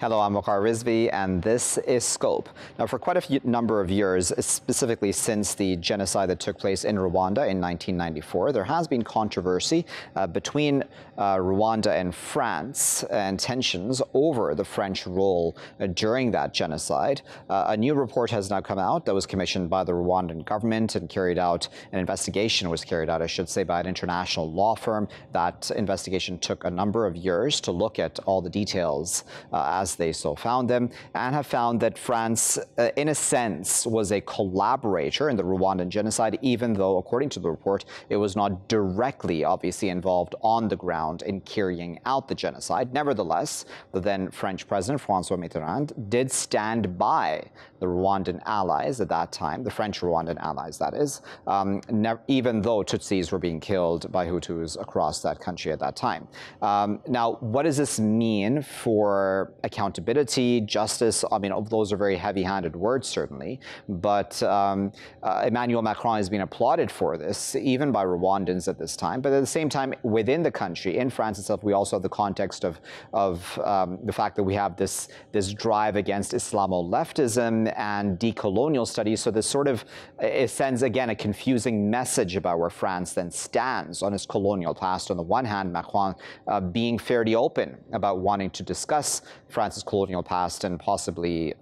Hello, I'm Waqar Rizvi, and this is Scope. Now, for quite a number of years, specifically since the genocide that took place in Rwanda in 1994, there has been controversy between Rwanda and France and tensions over the French role during that genocide. A new report has now come out that was commissioned by the Rwandan government and an investigation was carried out, I should say, by an international law firm. That investigation took a number of years to look at all the details as they so found them, and have found that France, in a sense, was a collaborator in the Rwandan genocide, even though, according to the report, it was not directly, obviously, involved on the ground in carrying out the genocide. Nevertheless, the then French President, François Mitterrand, did stand by the Rwandan allies at that time, the French Rwandan allies, that is, even though Tutsis were being killed by Hutus across that country at that time. Now, what does this mean for accountability, justice? I mean, those are very heavy-handed words, certainly, but Emmanuel Macron has been applauded for this, even by Rwandans at this time. But at the same time, within the country, in France itself, we also have the context of the fact that we have this drive against Islamo-leftism and decolonial studies. So this sort of, it sends, again, a confusing message about where France then stands on its colonial past. On the one hand, Macron being fairly open about wanting to discuss France's colonial past and possibly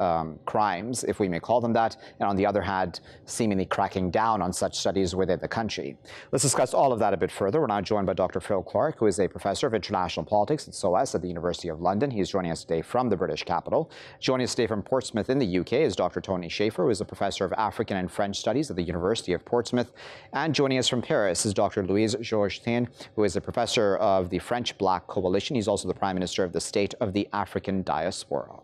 crimes, if we may call them that, and on the other hand, seemingly cracking down on such studies within the country. Let's discuss all of that a bit further. We're now joined by Dr. Phil Clark, who is a professor of international politics at SOAS at the University of London. He's joining us today from the British capital. Joining us today from Portsmouth in the UK is Dr. Tony Chafer, who is a professor of African and French studies at the University of Portsmouth. And joining us from Paris is Dr. Louis-Georges Thin, who is a professor of the French Black Coalition. He's also the Prime Minister of the State of the African Diaspora.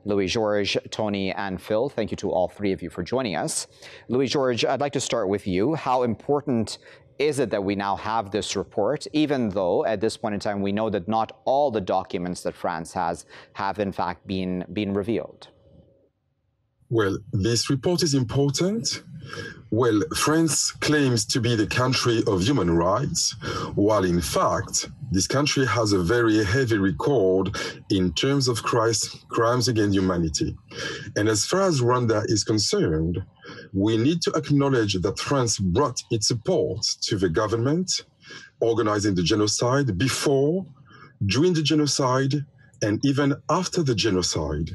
Louis-Georges, Tony, and Phil, thank you to all three of you for joining us. Louis-Georges, I'd like to start with you. How important is it that we now have this report, even though at this point in time we know that not all the documents that France has have in fact been revealed? Well, this report is important. Well, France claims to be the country of human rights, while in fact, this country has a very heavy record in terms of crimes against humanity. And as far as Rwanda is concerned, we need to acknowledge that France brought its support to the government organizing the genocide before, during the genocide, and even after the genocide.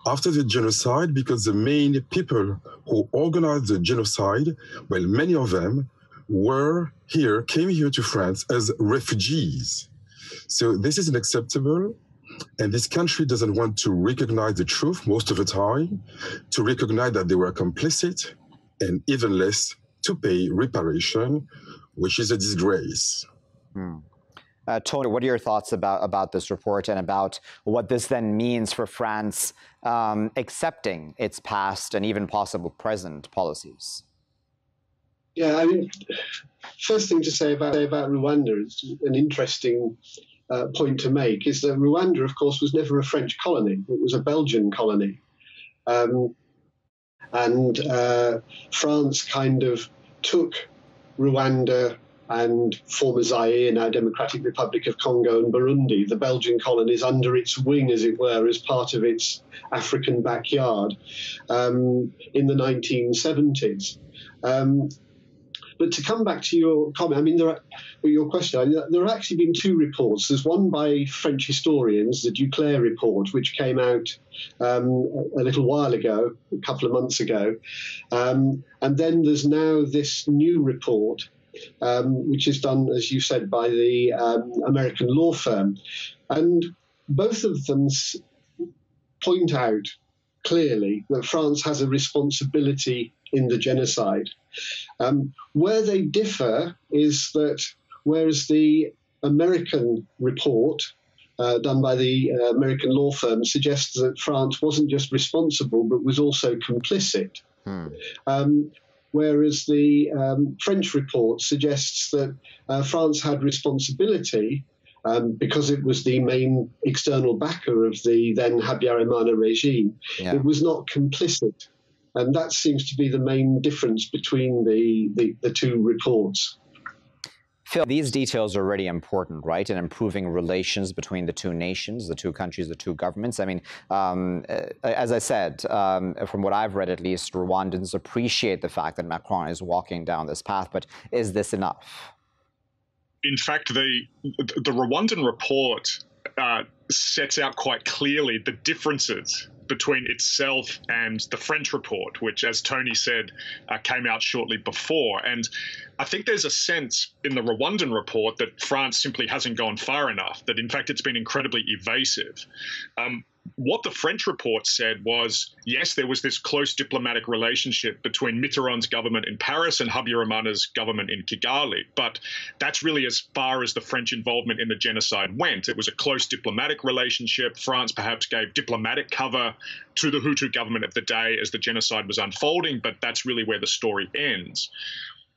After the genocide, because the main people who organized the genocide, well, many of them came here to France as refugees. So this is unacceptable, and this country doesn't want to recognize the truth most of the time, to recognize that they were complicit, and even less to pay reparation, which is a disgrace. Tony, what are your thoughts about this report and about what this then means for France accepting its past and even possible present policies? Yeah, I mean, first thing to say about Rwanda, it's an interesting point to make, is that Rwanda, of course, was never a French colony. It was a Belgian colony. And France kind of took Rwanda and former Zaire, now Democratic Republic of Congo, and Burundi, the Belgian colonies, under its wing, as it were, as part of its African backyard in the 1970s. But to come back to your comment, I mean, your question, there have actually been two reports. There's one by French historians, the Duclair report, which came out a little while ago, a couple of months ago. And then there's now this new report, which is done, as you said, by the American law firm. And both of them point out clearly that France has a responsibility in the genocide. Where they differ is that whereas the American report done by the American law firm suggests that France wasn't just responsible, but was also complicit. Whereas the French report suggests that France had responsibility because it was the main external backer of the then Habyarimana regime. Yeah. It was not complicit. And that seems to be the main difference between the two reports. Phil, these details are really important, right, in improving relations between the two nations, the two countries, the two governments. I mean, as I said, from what I've read at least, Rwandans appreciate the fact that Macron is walking down this path, but is this enough? In fact, the Rwandan report sets out quite clearly the differences between itself and the French report, which, as Tony said, came out shortly before. And I think there's a sense in the Rwandan report that France simply hasn't gone far enough, that in fact it's been incredibly evasive. What the French report said was, yes, there was this close diplomatic relationship between Mitterrand's government in Paris and Habyarimana's government in Kigali, but that's really as far as the French involvement in the genocide went. It was a close diplomatic relationship. France perhaps gave diplomatic cover to the Hutu government of the day as the genocide was unfolding, but that's really where the story ends.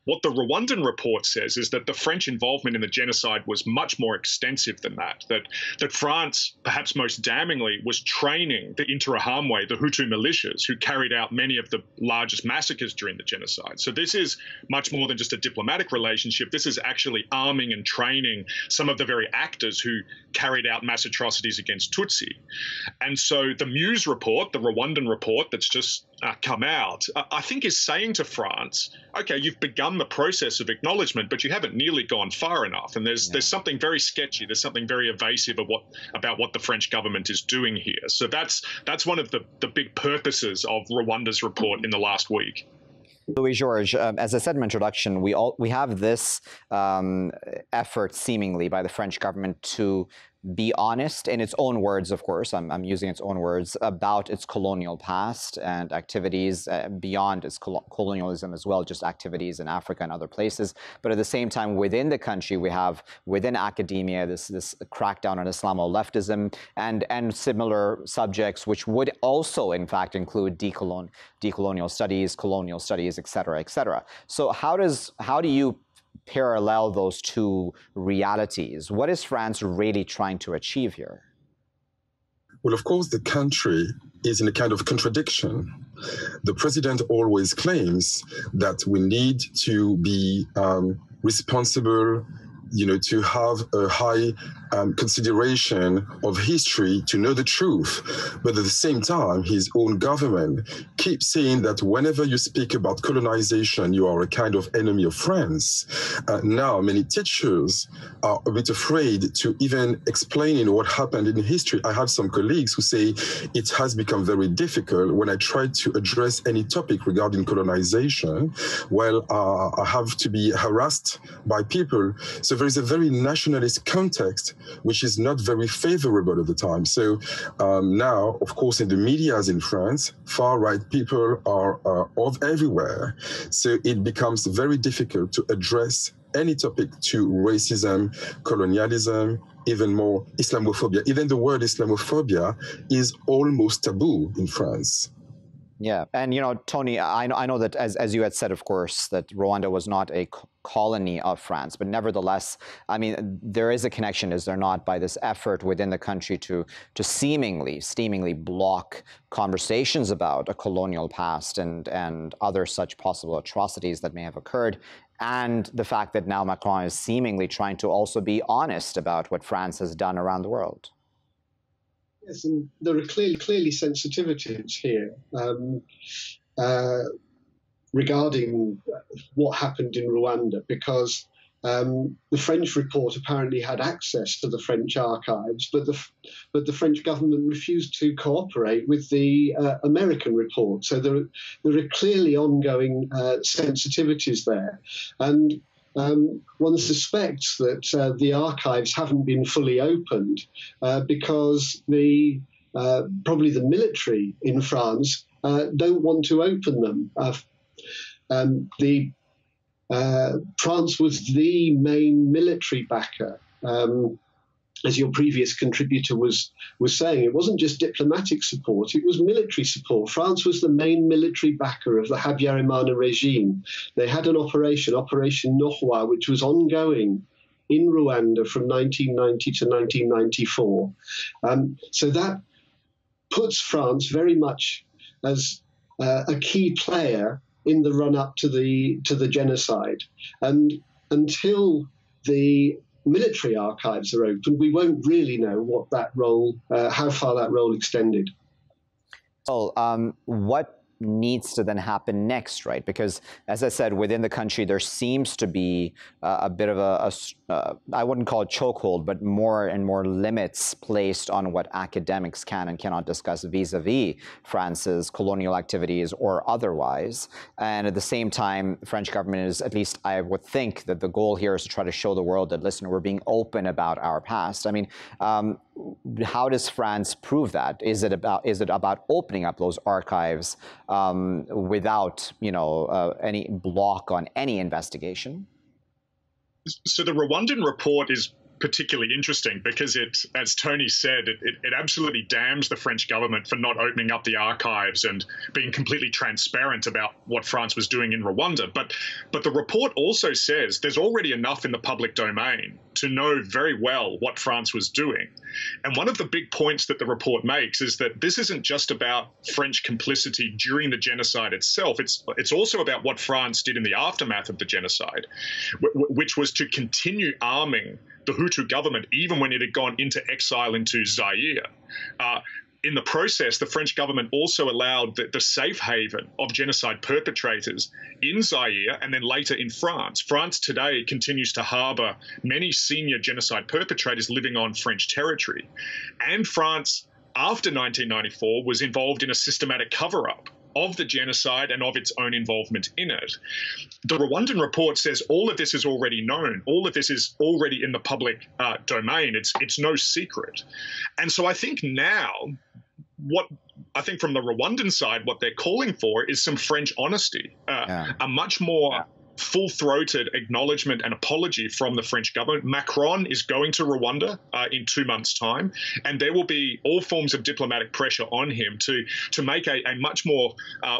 What the Rwandan report says is that the French involvement in the genocide was much more extensive than that, that France, perhaps most damningly, was training the Interahamwe, the Hutu militias, who carried out many of the largest massacres during the genocide. So this is much more than just a diplomatic relationship. This is actually arming and training some of the very actors who carried out mass atrocities against Tutsi. And so the Muse report, the Rwandan report that's just come out, I think is saying to France, okay, you've begun the process of acknowledgement, but you haven't nearly gone far enough. And there's something very sketchy, there's something very evasive about what the French government is doing here. So that's one of the big purposes of Rwanda's report in the last week. Louis-Georges, as I said in my introduction, we have this effort seemingly by the French government to be honest, in its own words, of course, I'm using its own words, about its colonial past and activities beyond its colonialism as well, just activities in Africa and other places. But at the same time, within the country, we have within academia this crackdown on Islamo-leftism and similar subjects, which would also, in fact, include decolonial studies, colonial studies, et cetera, et cetera. So how do you parallel those two realities? What is France really trying to achieve here? Well, of course, the country is in a kind of contradiction. The president always claims that we need to be responsible, to have a high consideration of history, to know the truth. But at the same time, his own government keeps saying that whenever you speak about colonization, you are a kind of enemy of France. Now, many teachers are a bit afraid to even explain what happened in history. I have some colleagues who say it has become very difficult when I try to address any topic regarding colonization. Well, I have to be harassed by people. So there is a very nationalist context, which is not very favorable at the time. So now, of course, in the medias in France, far-right people are of everywhere. So it becomes very difficult to address any topic to racism, colonialism, even more Islamophobia. Even the word Islamophobia is almost taboo in France. Yeah, and Tony, I know that as you had said, of course, that Rwanda was not a colony of France, but nevertheless, I mean, there is a connection, is there not, by this effort within the country to seemingly block conversations about a colonial past and other such possible atrocities that may have occurred, and the fact that now Macron is seemingly trying to also be honest about what France has done around the world. Yes, and there are clearly sensitivities here regarding what happened in Rwanda, because the French report apparently had access to the French archives, but the French government refused to cooperate with the American report. So there are clearly ongoing sensitivities there, and one suspects that the archives haven't been fully opened because probably the military in France don't want to open them. France was the main military backer. As your previous contributor was saying, it wasn't just diplomatic support, it was military support. France was the main military backer of the Habyarimana regime. They had an Operation Nohwa, which was ongoing in Rwanda from 1990 to 1994. So that puts France very much as a key player in the run-up to the genocide. And until the military archives are open, we won't really know what that role, how far that role extended. So what needs to then happen next, right? Because, as I said, within the country, there seems to be a bit of I wouldn't call it chokehold, but more and more limits placed on what academics can and cannot discuss vis-a-vis France's colonial activities or otherwise. And at the same time, the French government is, at least I would think that the goal here is to try to show the world that, listen, we're being open about our past. I mean, how does France prove that? Is it about opening up those archives without, any block on any investigation? So the Rwandan report is particularly interesting because it, as Tony said, it absolutely damns the French government for not opening up the archives and being completely transparent about what France was doing in Rwanda. But the report also says there's already enough in the public domain to know very well what France was doing. And one of the big points that the report makes is that this isn't just about French complicity during the genocide itself. It's also about what France did in the aftermath of the genocide, which was to continue arming the Hutu government even when it had gone into exile into Zaire. In the process, the French government also allowed the safe haven of genocide perpetrators in Zaire and then later in France. France today continues to harbour many senior genocide perpetrators living on French territory. And France, after 1994, was involved in a systematic cover-up of the genocide and of its own involvement in it. The Rwandan report says all of this is already known. All of this is already in the public domain. It's no secret. And so I think now, from the Rwandan side, what they're calling for is some French honesty, a much more full-throated acknowledgement and apology from the French government. Macron is going to Rwanda in 2 months' time, and there will be all forms of diplomatic pressure on him to make a much more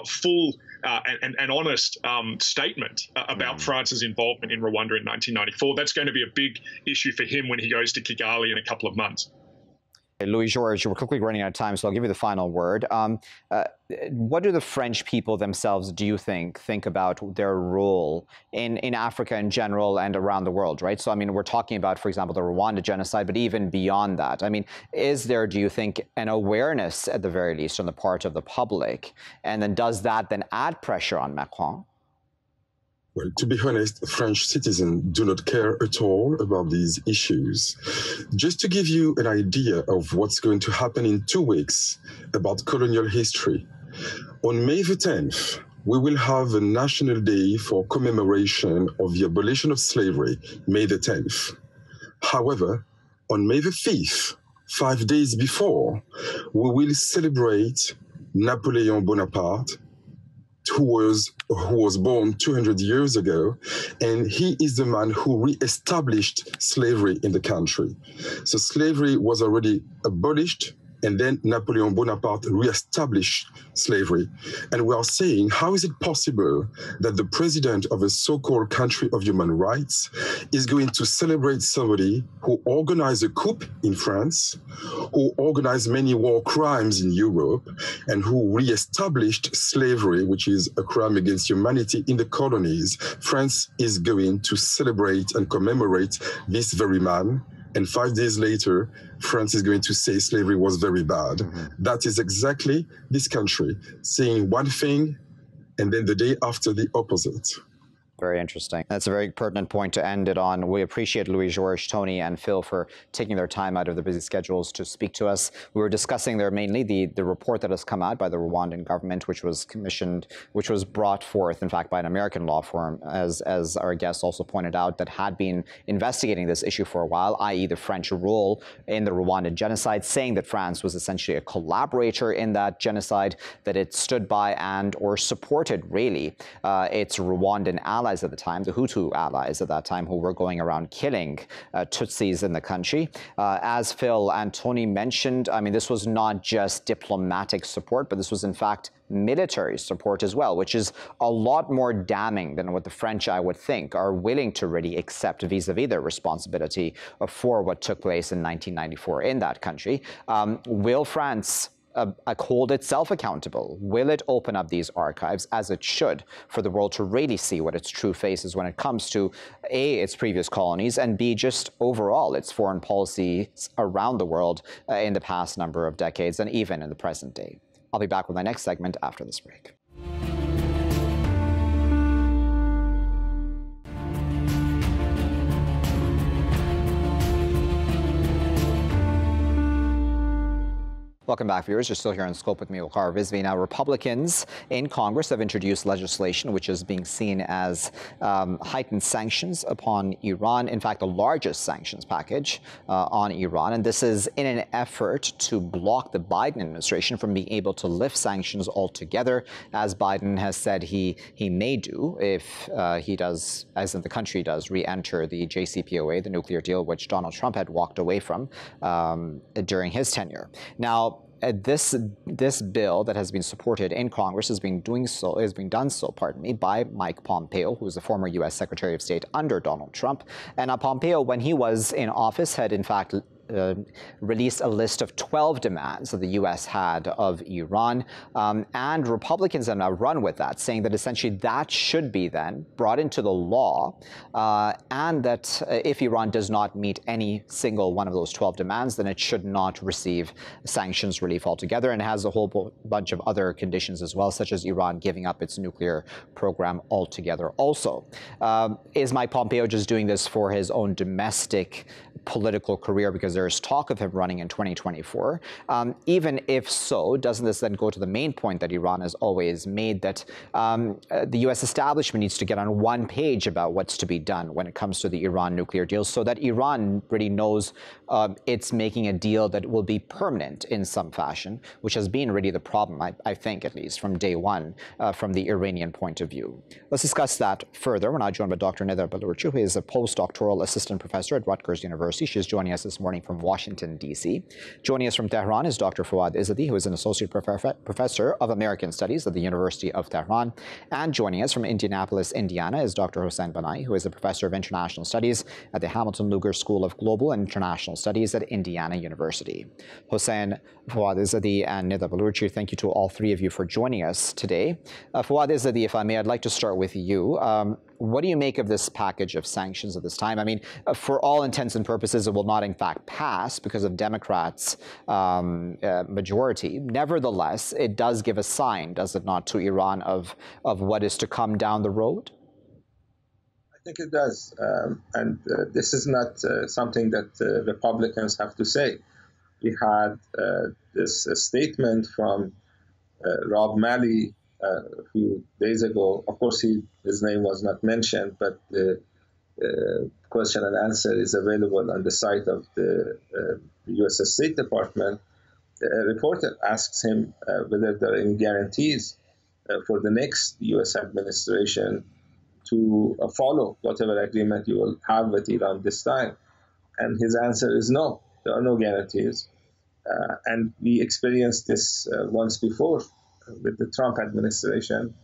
full and honest statement about France's involvement in Rwanda in 1994. That's going to be a big issue for him when he goes to Kigali in a couple of months. Louis-Georges, we're quickly running out of time, so I'll give you the final word. What do the French people themselves, do you think about their role in Africa in general and around the world, right? So, I mean, we're talking about, for example, the Rwanda genocide, but even beyond that. I mean, is there, do you think, an awareness, at the very least, on the part of the public? And then does that then add pressure on Macron? Well, to be honest, French citizens do not care at all about these issues. Just to give you an idea of what's going to happen in 2 weeks about colonial history, on May the 10th, we will have a national day for commemoration of the abolition of slavery, May the 10th. However, on May the 5th, 5 days before, we will celebrate Napoleon Bonaparte, who was born 200 years ago, and he is the man who re-established slavery in the country. So slavery was already abolished, and then Napoleon Bonaparte re-established slavery. And we are saying, how is it possible that the president of a so-called country of human rights is going to celebrate somebody who organized a coup in France, who organized many war crimes in Europe, and who re-established slavery, which is a crime against humanity, in the colonies? France is going to celebrate and commemorate this very man. And 5 days later, France is going to say slavery was very bad. That is exactly this country saying one thing and then the day after the opposite. Very interesting. That's a very pertinent point to end it on. We appreciate Louis-Georges, Tony, and Phil for taking their time out of their busy schedules to speak to us. We were discussing there mainly the report that has come out by the Rwandan government, which was commissioned, which was brought forth, in fact, by an American law firm, as our guest also pointed out, that had been investigating this issue for a while, i.e. the French role in the Rwandan genocide, saying that France was essentially a collaborator in that genocide, that it stood by and or supported, really, its Rwandan allies at the time, the Hutu allies at that time, who were going around killing Tutsis in the country. As Phil and Tony mentioned, I mean, this was not just diplomatic support, but this was in fact military support as well, which is a lot more damning than what the French, I would think, are willing to really accept vis-a-vis their responsibility for what took place in 1994 in that country. Will France hold itself accountable? Will it open up these archives, as it should, for the world to really see what its true face is when it comes to A, its previous colonies, and B, just overall its foreign policies around the world in the past number of decades and even in the present day? I'll be back with my next segment after this break. Welcome back, viewers. You're still here on Scope with me, Waqar Rizvi. Now, Republicans in Congress have introduced legislation which is being seen as heightened sanctions upon Iran. In fact, the largest sanctions package on Iran. And this is in an effort to block the Biden administration from being able to lift sanctions altogether, as Biden has said he may do if he does, as in the country does, re-enter the JCPOA, the nuclear deal, which Donald Trump had walked away from during his tenure. Now, this bill that has been supported in Congress is being done so by Mike Pompeo, who is the former U.S. Secretary of State under Donald Trump. And Pompeo, when he was in office, had in fact released a list of 12 demands that the U.S. had of Iran, and Republicans have now run with that, saying that essentially that should be then brought into the law, and that if Iran does not meet any single one of those 12 demands, then it should not receive sanctions relief altogether, and has a whole bunch of other conditions as well, such as Iran giving up its nuclear program altogether also. Is Mike Pompeo just doing this for his own domestic political career because there's talk of him running in 2024? Even if so, doesn't this then go to the main point that Iran has always made, that the U.S. establishment needs to get on one page about what's to be done when it comes to the Iran nuclear deal, so that Iran really knows it's making a deal that will be permanent in some fashion, which has been really the problem, I think, at least from day one, from the Iranian point of view. Let's discuss that further. We're now joined by Dr. Neda, who is a postdoctoral assistant professor at Rutgers University. She's joining us this morning from Washington, D.C. Joining us from Tehran is Dr. Foad Izadi, who is an associate professor of American Studies at the University of Tehran. And joining us from Indianapolis, Indiana, is Dr. Hussein Banai, who is a professor of international studies at the Hamilton Lugar School of Global and International Studies at Indiana University. Hussein, Foad Izadi, and Neda Bolourchi, thank you to all three of you for joining us today. Foad Izadi, if I may, I'd like to start with you. What do you make of this package of sanctions at this time? I mean, for all intents and purposes, it will not in fact pass because of Democrats' majority. Nevertheless, it does give a sign, does it not, to Iran of what is to come down the road? I think it does. And this is not something that Republicans have to say. We had this statement from Rob Malley a few days ago. Of course, his name was not mentioned, but the question and answer is available on the site of the U.S. State Department. A reporter asks him whether there are any guarantees for the next U.S. administration to follow whatever agreement you will have with Iran this time. And his answer is no, there are no guarantees. And we experienced this once before with the Trump administration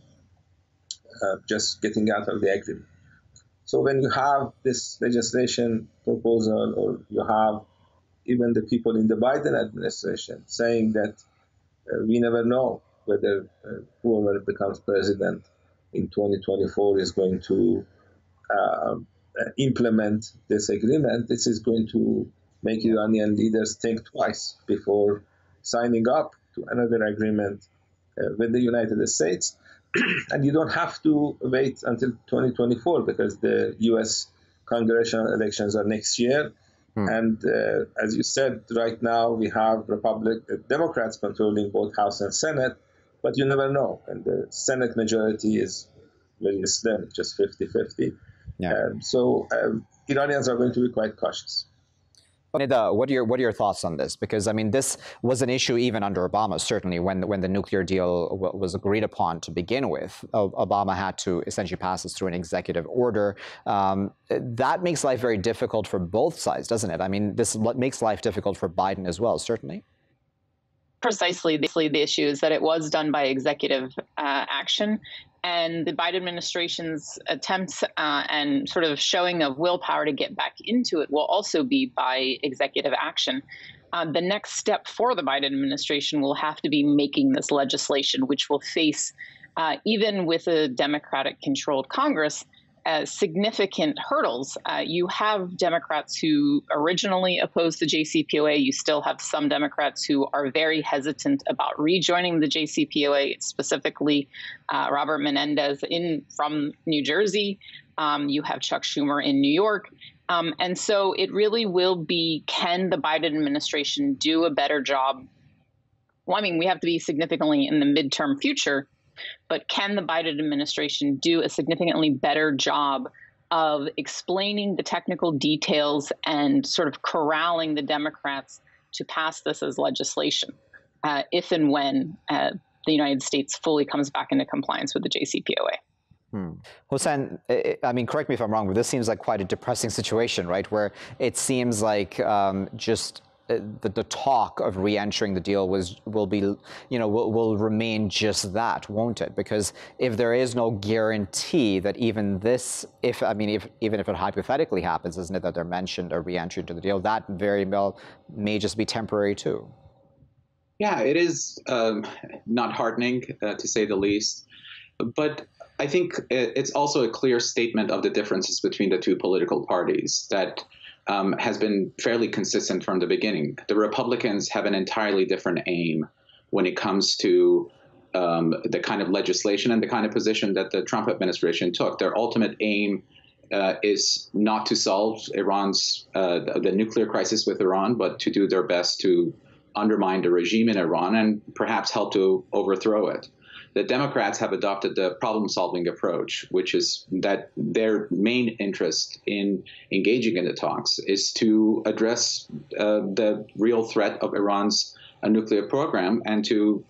just getting out of the agreement. So when you have this legislation proposal, or you have even the people in the Biden administration saying that we never know whether whoever becomes president in 2024 is going to implement this agreement, this is going to make Iranian leaders think twice before signing up to another agreement with the United States. And you don't have to wait until 2024 because the U.S. congressional elections are next year. And as you said, right now we have Democrats controlling both House and Senate, but you never know. And the Senate majority is very slim, just 50-50. Yeah. So Iranians are going to be quite cautious. Neda, what are your thoughts on this? Because, I mean, this was an issue even under Obama, certainly, when the nuclear deal was agreed upon to begin with. Obama had to essentially pass this through an executive order. That makes life very difficult for both sides, doesn't it? I mean, this makes life difficult for Biden as well, certainly. Precisely the issue is that it was done by executive action. And the Biden administration's attempts and sort of showing of willpower to get back into it will also be by executive action. the next step for the Biden administration will have to be making this legislation, which will face, even with a Democratic-controlled Congress, significant hurdles. You have Democrats who originally opposed the JCPOA. You still have some Democrats who are very hesitant about rejoining the JCPOA, specifically Robert Menendez from New Jersey. You have Chuck Schumer in New York. And so it really will be, can the Biden administration do a better job? Well, I mean, we have to be significantly in the midterm future, but can the Biden administration do a significantly better job of explaining the technical details and sort of corralling the Democrats to pass this as legislation if and when the United States fully comes back into compliance with the JCPOA? Hussein, I mean, correct me if I'm wrong, but this seems like quite a depressing situation, right? Where it seems like just the talk of re-entering the deal will remain just that, won't it? Because if there is no guarantee that even this, even if it hypothetically happens, isn't it, that they're mentioned a re-entry into the deal, that very well may just be temporary too. Yeah, it is not heartening, to say the least. But I think it's also a clear statement of the differences between the two political parties that has been fairly consistent from the beginning. The Republicans have an entirely different aim when it comes to the kind of legislation and the kind of position that the Trump administration took. Their ultimate aim is not to solve the nuclear crisis with Iran, but to do their best to undermine the regime in Iran and perhaps help to overthrow it. The Democrats have adopted the problem-solving approach, which is that their main interest in engaging in the talks is to address the real threat of Iran's nuclear program and to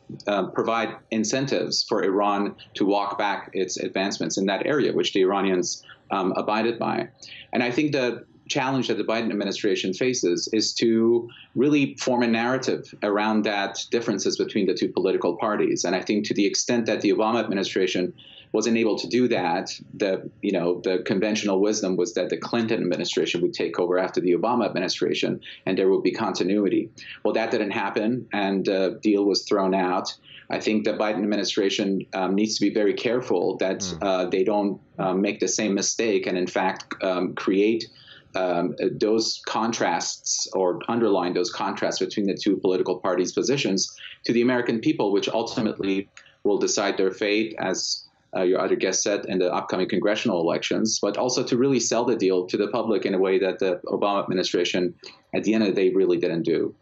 provide incentives for Iran to walk back its advancements in that area, which the Iranians abided by. And I think the challenge that the Biden administration faces is to really form a narrative around that differences between the two political parties. And I think to the extent that the Obama administration wasn't able to do that, the conventional wisdom was that the Clinton administration would take over after the Obama administration and there would be continuity. Well, that didn't happen, and the deal was thrown out. I think the Biden administration needs to be very careful that they don't make the same mistake and in fact create those contrasts or underline those contrasts between the two political parties' positions to the American people, which ultimately will decide their fate, as your other guest said, in the upcoming congressional elections, but also to really sell the deal to the public in a way that the Obama administration, at the end of the day, really didn't do.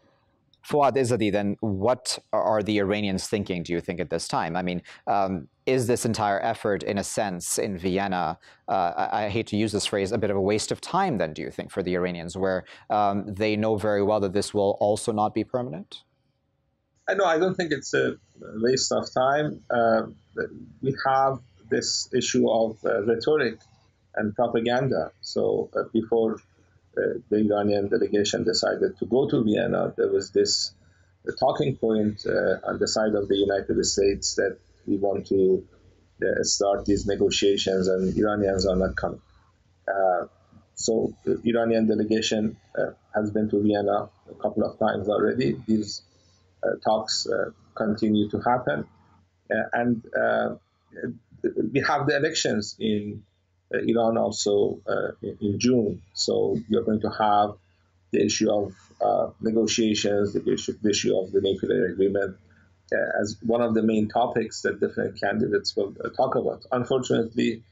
Foad, Izadi, then what are the Iranians thinking, do you think, at this time? I mean, is this entire effort, in a sense, in Vienna, I hate to use this phrase, a bit of a waste of time, then, do you think, for the Iranians, where they know very well that this will also not be permanent? I don't think it's a waste of time. We have this issue of rhetoric and propaganda. So before the Iranian delegation decided to go to Vienna, there was this talking point on the side of the United States that we want to start these negotiations and Iranians are not coming. So the Iranian delegation has been to Vienna a couple of times already. These talks continue to happen. And we have the elections in Iran also in June. So you're going to have the issue of negotiations, the issue of the nuclear agreement as one of the main topics that different candidates will talk about. Unfortunately,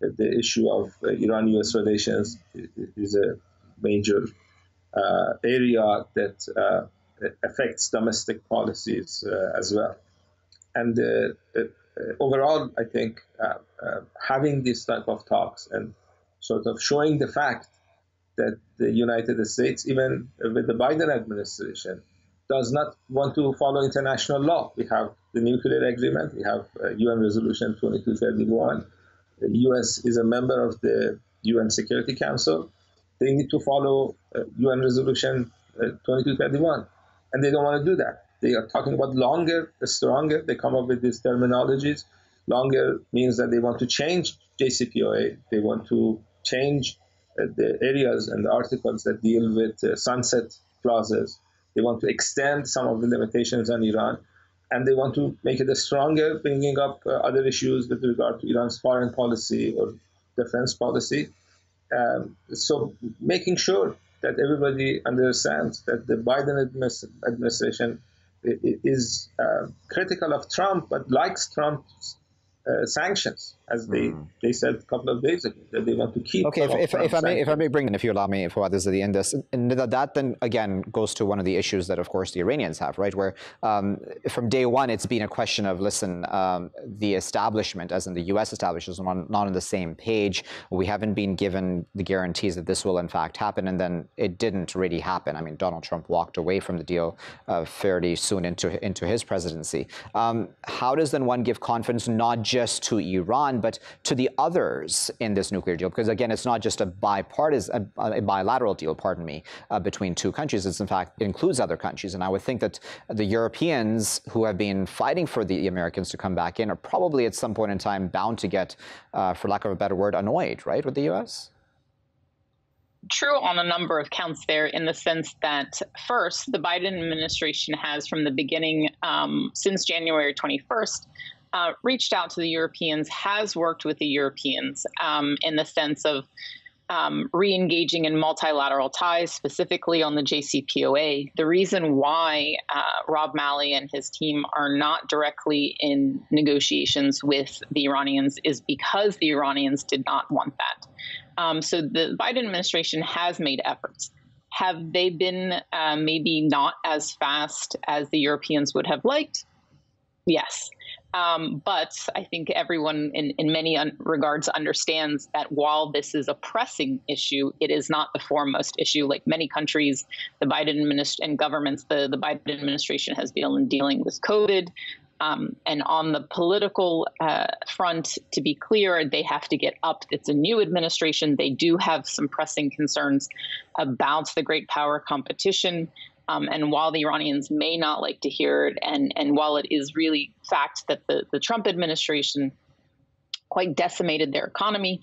the issue of Iran-U.S. relations is a major area that affects domestic policies as well. And overall, I think having this type of talks and sort of showing the fact that the United States, even with the Biden administration, does not want to follow international law. We have the nuclear agreement, we have UN Resolution 2231. The U.S. is a member of the UN Security Council. They need to follow UN Resolution 2231, and they don't want to do that. They are talking about longer, stronger. They come up with these terminologies. Longer means that they want to change JCPOA. They want to change the areas and the articles that deal with sunset clauses. They want to extend some of the limitations on Iran, and they want to make it stronger, bringing up other issues with regard to Iran's foreign policy or defense policy. So making sure that everybody understands that the Biden administration is critical of Trump, but likes Trump's sanctions, as they said a couple of days ago, that they want to keep. Okay, if I may bring in, if you allow me, Foad, this is the Indus, and that then again goes to one of the issues that, of course, the Iranians have, right? Where from day one, it's been a question of, listen, the establishment, as in the U.S. establishment, is not on the same page. We haven't been given the guarantees that this will in fact happen, and then it didn't really happen. I mean, Donald Trump walked away from the deal fairly soon into his presidency. How does then one give confidence not just to Iran, but to the others in this nuclear deal? Because again, it's not just a bilateral deal, pardon me, between two countries. It's in fact, it includes other countries. And I would think that the Europeans who have been fighting for the Americans to come back in are probably at some point in time bound to get, for lack of a better word, annoyed, right, with the U.S.? True on a number of counts there, in the sense that, first, the Biden administration has, from the beginning, since January 21st, reached out to the Europeans, has worked with the Europeans in the sense of re-engaging in multilateral ties, specifically on the JCPOA. The reason why Rob Malley and his team are not directly in negotiations with the Iranians is because the Iranians did not want that. So the Biden administration has made efforts. Have they been maybe not as fast as the Europeans would have liked? Yes. But I think everyone in many regards understands that while this is a pressing issue, it is not the foremost issue. Like many countries, the Biden administration and governments, the Biden administration has been dealing with COVID. And on the political front, to be clear, they have to get up. It's a new administration. They do have some pressing concerns about the great power competition. And while the Iranians may not like to hear it, and while it is really fact that the Trump administration quite decimated their economy,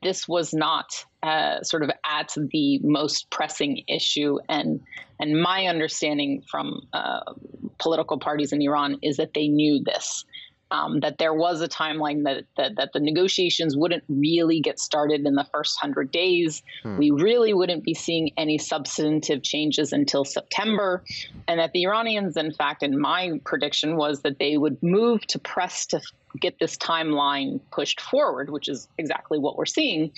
this was not sort of at the most pressing issue. And my understanding from political parties in Iran is that they knew this. That there was a timeline that the negotiations wouldn't really get started in the first 100 days. We really wouldn't be seeing any substantive changes until September. And that the Iranians, in fact, in my prediction, was that they would move to press to get this timeline pushed forward, which is exactly what we're seeing.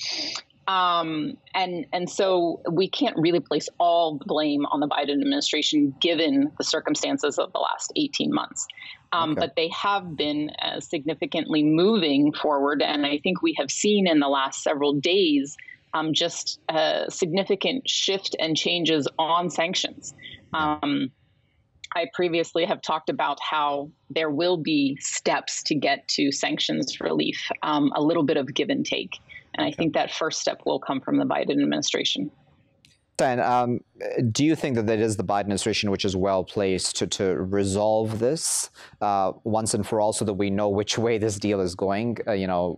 And so we can't really place all the blame on the Biden administration, given the circumstances of the last 18 months. But they have been significantly moving forward. And I think we have seen in the last several days just a significant shift and changes on sanctions. I previously have talked about how there will be steps to get to sanctions relief, a little bit of give and take. And I think that first step will come from the Biden administration. And do you think that it is the Biden administration which is well placed to resolve this once and for all, so that we know which way this deal is going,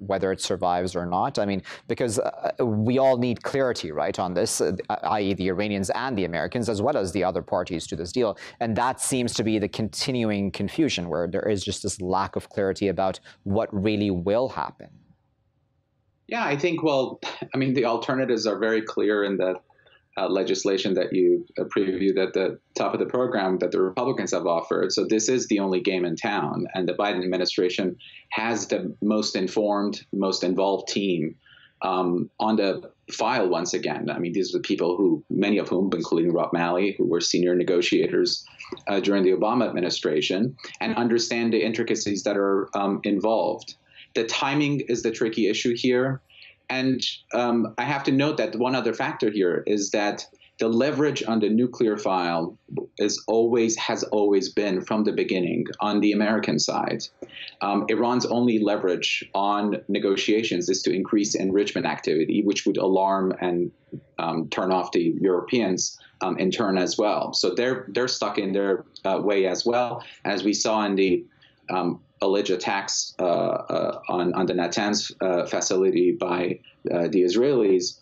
whether it survives or not? I mean, because we all need clarity, right, on this, i.e. the Iranians and the Americans, as well as the other parties to this deal. And that seems to be the continuing confusion, where there is just this lack of clarity about what really will happen. Yeah, I think, the alternatives are very clear in the legislation that you previewed at the top of the program that the Republicans have offered. So this is the only game in town. And the Biden administration has the most informed, most involved team on the file once again. I mean, these are the people many of whom, including Rob Malley, who were senior negotiators during the Obama administration, and understand the intricacies that are involved. The timing is the tricky issue here. And I have to note that one other factor here is that the leverage on the nuclear file has always been from the beginning on the American side. Iran's only leverage on negotiations is to increase enrichment activity, which would alarm and turn off the Europeans in turn as well. So they're stuck in their way as well, as we saw in the alleged attacks on the Natanz facility by the Israelis.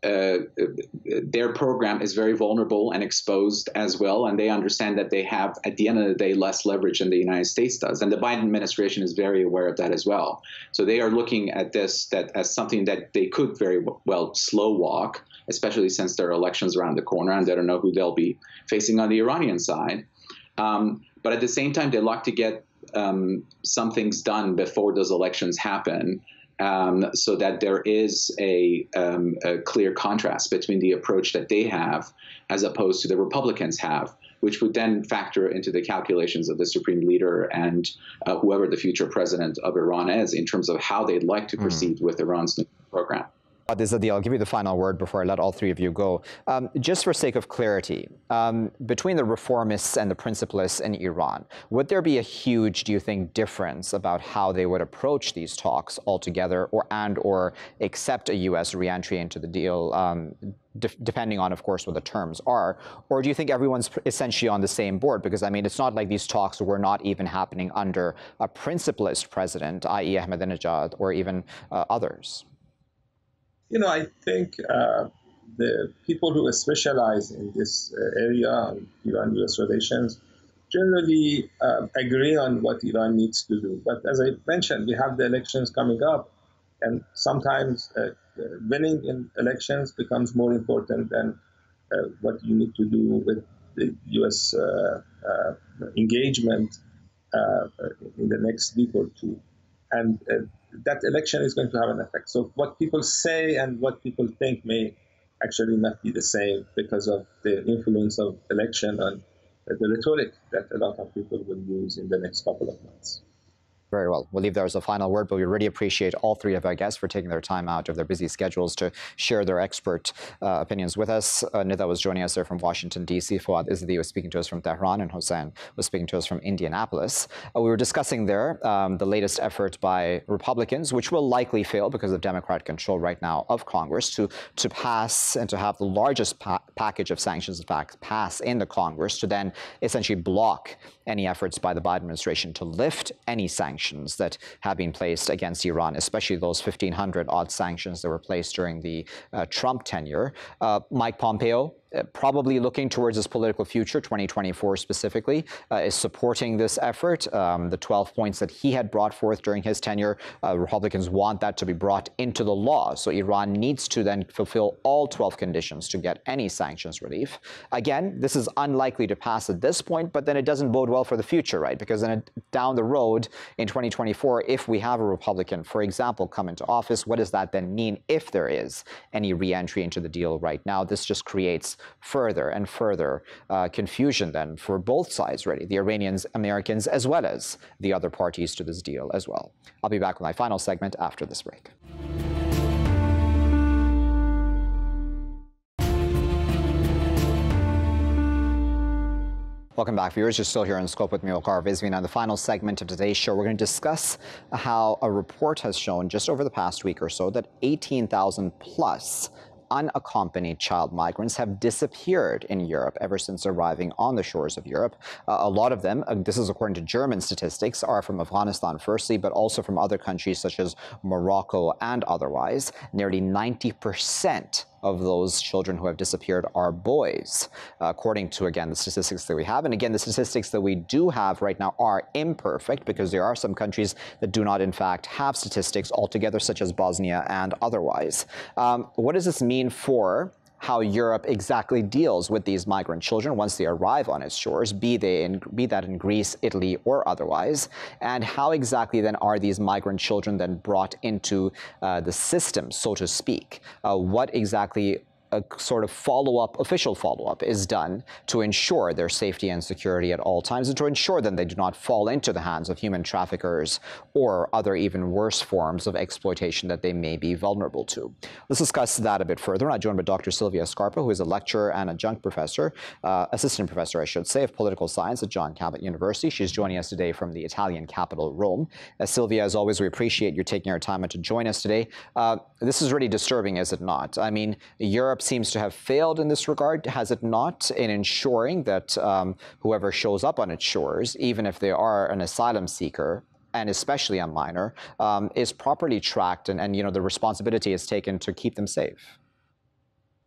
their program is very vulnerable and exposed as well, and they understand that they have, at the end of the day, less leverage than the United States does. And the Biden administration is very aware of that as well. So they are looking at this as something that they could very well slow walk, especially since there are elections around the corner and they don't know who they'll be facing on the Iranian side. But at the same time, they like to get some things done before those elections happen, so that there is a clear contrast between the approach that they have as opposed to the Republicans have, which would then factor into the calculations of the supreme leader and whoever the future president of Iran is in terms of how they'd like to proceed with Iran's nuclear program. Izadi, I'll give you the final word before I let all three of you go. Just for sake of clarity, between the reformists and the principalists in Iran, would there be a huge, do you think, difference about how they would approach these talks altogether, or accept a U.S. reentry into the deal, depending on, of course, what the terms are? Or do you think everyone's essentially on the same board? Because, I mean, it's not like these talks were not even happening under a principalist president, i.e. Ahmadinejad, or even others. You know, I think the people who specialize in this area on Iran-U.S. relations generally agree on what Iran needs to do. But as I mentioned, we have the elections coming up, and sometimes winning in elections becomes more important than what you need to do with the U.S. engagement in the next week or two. And that election is going to have an effect. So what people say and what people think may actually not be the same because of the influence of election and the rhetoric that a lot of people will use in the next couple of months. Very well. We'll leave there as a final word, but we really appreciate all three of our guests for taking their time out of their busy schedules to share their expert opinions with us. Neda was joining us there from Washington, D.C. Foad Izadi was speaking to us from Tehran, and Hussein was speaking to us from Indianapolis. We were discussing there the latest effort by Republicans, which will likely fail because of Democrat control right now of Congress, to pass and to have the largest package of sanctions, in fact, pass in the Congress, to then essentially block any efforts by the Biden administration to lift any sanctions that have been placed against Iran, especially those 1,500-odd sanctions that were placed during the Trump tenure. Mike Pompeo, probably looking towards his political future, 2024 specifically, is supporting this effort. The 12 points that he had brought forth during his tenure, Republicans want that to be brought into the law. So Iran needs to then fulfill all 12 conditions to get any sanctions relief. Again, this is unlikely to pass at this point, but then it doesn't bode well for the future, right? Because then down the road in 2024, if we have a Republican, for example, come into office, what does that then mean if there is any re-entry into the deal right now? This just creates further and further confusion then for both sides, really, the Iranians, Americans, as well as the other parties to this deal as well. I'll be back with my final segment after this break. Welcome back, viewers. You're still here in Scope with me, Waqar Rizvi. And on the final segment of today's show, we're going to discuss how a report has shown just over the past week or so that 18,000 plus unaccompanied child migrants have disappeared in Europe ever since arriving on the shores of Europe. A lot of them, this is according to German statistics, are from Afghanistan firstly, but also from other countries such as Morocco and otherwise. Nearly 90% of those children who have disappeared are boys, according to, again, the statistics that we have. And again, the statistics that we do have right now are imperfect because there are some countries that do not, in fact, have statistics altogether, such as Bosnia and otherwise. What does this mean for how Europe exactly deals with these migrant children once they arrive on its shores, be that in Greece, Italy, or otherwise? And how exactly then are these migrant children then brought into the system, so to speak? What exactly a sort of official follow-up is done to ensure their safety and security at all times, and to ensure that they do not fall into the hands of human traffickers or other even worse forms of exploitation that they may be vulnerable to. Let's discuss that a bit further. I'm joined by Dr. Silvia Scarpa, who is a lecturer and adjunct professor, assistant professor, I should say, of political science at John Cabot University. She's joining us today from the Italian capital, Rome. Silvia, as always, we appreciate you taking your time to join us today. This is really disturbing, is it not? I mean, Europe seems to have failed in this regard, has it not, in ensuring that whoever shows up on its shores, even if they are an asylum seeker, and especially a minor, is properly tracked and the responsibility is taken to keep them safe?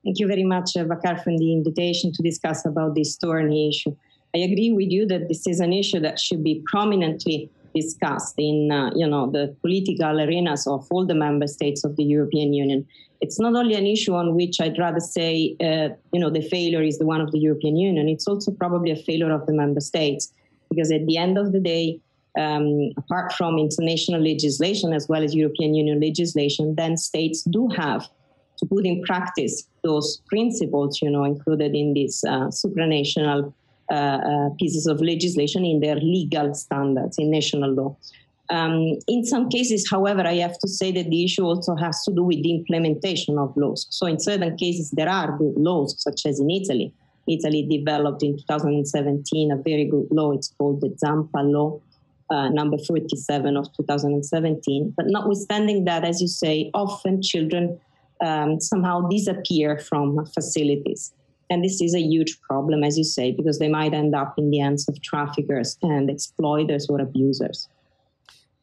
Thank you very much, Waqar, for the invitation to discuss about this thorny issue. I agree with you that this is an issue that should be prominently discussed in the political arenas of all the member states of the European Union. It's not only an issue on which I'd rather say, the failure is the one of the European Union. It's also probably a failure of the member states, because at the end of the day, apart from international legislation as well as European Union legislation, then states do have to put in practice those principles, included in these supranational pieces of legislation in their legal standards, in national law. In some cases, however, I have to say that the issue also has to do with the implementation of laws. So in certain cases, there are good laws, such as in Italy. Italy developed in 2017 a very good law. It's called the Zampa Law, number 47 of 2017. But notwithstanding that, as you say, often children somehow disappear from facilities. And this is a huge problem, as you say, because they might end up in the hands of traffickers and exploiters or abusers.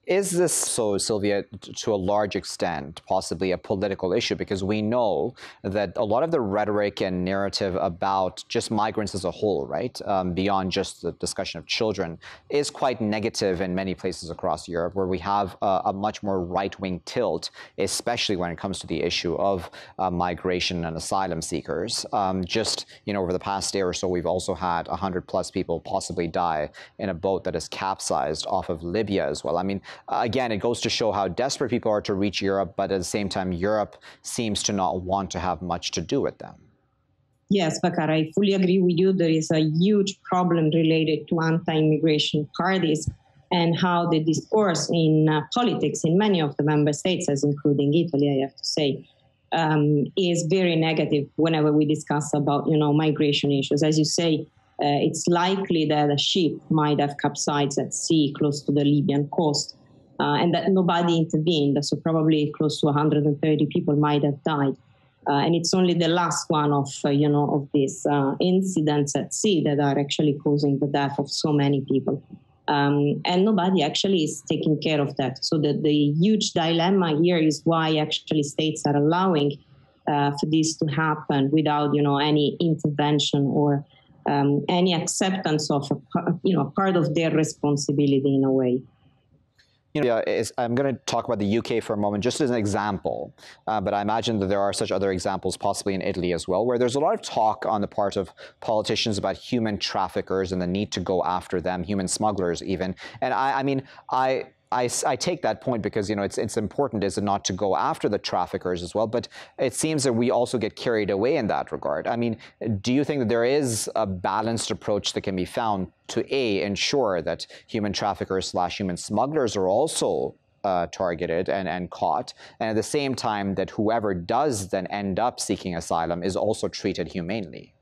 Is this, so Silvia, to a large extent, possibly a political issue? Because we know that a lot of the rhetoric and narrative about just migrants as a whole, right, beyond just the discussion of children, is quite negative in many places across Europe, where we have a much more right-wing tilt, especially when it comes to the issue of migration and asylum seekers. Over the past day or so, we've also had 100+ people possibly die in a boat that is capsized off of Libya as well. I mean, again, it goes to show how desperate people are to reach Europe, but at the same time, Europe seems to not want to have much to do with them. Yes, Waqar, I fully agree with you. There is a huge problem related to anti-immigration parties and how the discourse in politics in many of the member states, as including Italy, I have to say, is very negative whenever we discuss about, migration issues. As you say, it's likely that a ship might have capsized at sea close to the Libyan coast, and that nobody intervened. So probably close to 130 people might have died. And it's only the last one of these incidents at sea that are actually causing the death of so many people. And nobody actually is taking care of that. So the huge dilemma here is why actually states are allowing for this to happen without, any intervention or any acceptance of, part of their responsibility in a way. I'm going to talk about the UK for a moment, just as an example, but I imagine that there are such other examples possibly in Italy as well, where there's a lot of talk on the part of politicians about human traffickers and the need to go after them, human smugglers even. And I take that point because, it's important, is it not, to go after the traffickers as well, but it seems that we also get carried away in that regard. I mean, do you think that there is a balanced approach that can be found to ensure that human traffickers / human smugglers are also targeted and caught, and at the same time that whoever does then end up seeking asylum is also treated humanely?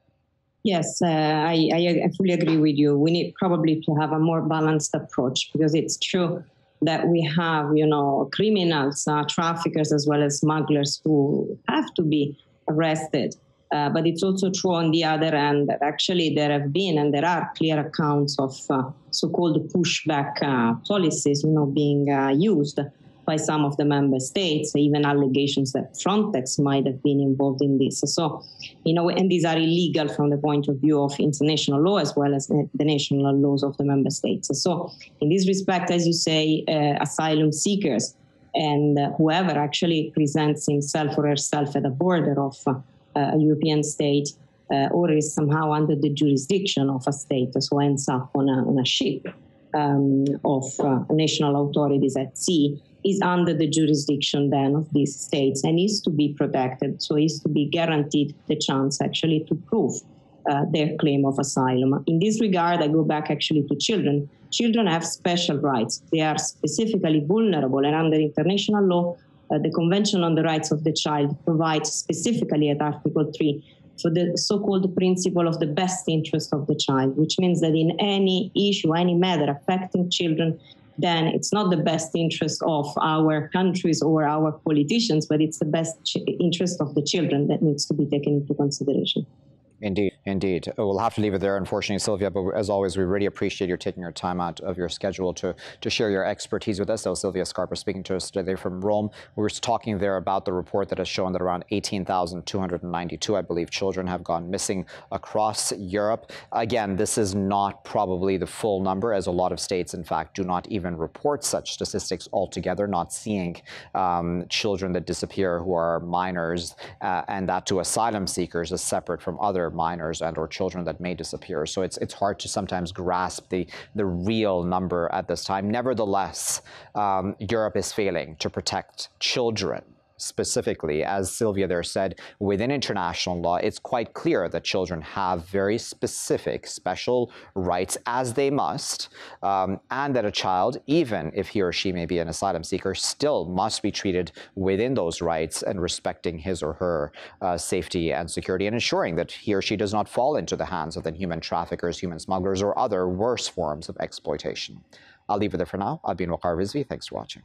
Yes, I fully agree with you. We need probably to have a more balanced approach, because it's true that we have, criminals, traffickers, as well as smugglers who have to be arrested. But it's also true on the other end that actually there have been and there are clear accounts of so-called pushback policies, being used by some of the member states, even allegations that Frontex might have been involved in this. So, and these are illegal from the point of view of international law as well as the national laws of the member states. So in this respect, as you say, asylum seekers and whoever actually presents himself or herself at the border of a European state or is somehow under the jurisdiction of a state, so ends up on a ship of national authorities at sea, is under the jurisdiction then of these states and is to be protected. So is to be guaranteed the chance actually to prove their claim of asylum. In this regard, I go back actually to children. Children have special rights. They are specifically vulnerable, and under international law, the Convention on the Rights of the Child provides specifically at Article 3 for the so-called principle of the best interest of the child, which means that in any issue, any matter affecting children, then it's not the best interest of our countries or our politicians, but it's the best interest of the children that needs to be taken into consideration. Indeed, indeed. We'll have to leave it there, unfortunately, Silvia, but as always, we really appreciate you taking your time out of your schedule to share your expertise with us. That was Silvia Scarpa speaking to us today from Rome. We were talking there about the report that has shown that around 18,292, I believe, children have gone missing across Europe. Again, this is not probably the full number, as a lot of states, in fact, do not even report such statistics altogether, not seeing children that disappear who are minors, and that to asylum seekers is separate from other minors and or children that may disappear. So it's hard to sometimes grasp the real number at this time. Nevertheless, Europe is failing to protect children. Specifically, as Silvia there said, within international law, it's quite clear that children have very specific, special rights, as they must, and that a child, even if he or she may be an asylum seeker, still must be treated within those rights and respecting his or her safety and security, and ensuring that he or she does not fall into the hands of the human traffickers, human smugglers, or other worse forms of exploitation. I'll leave it there for now. I've been Waqar Rizvi. Thanks for watching.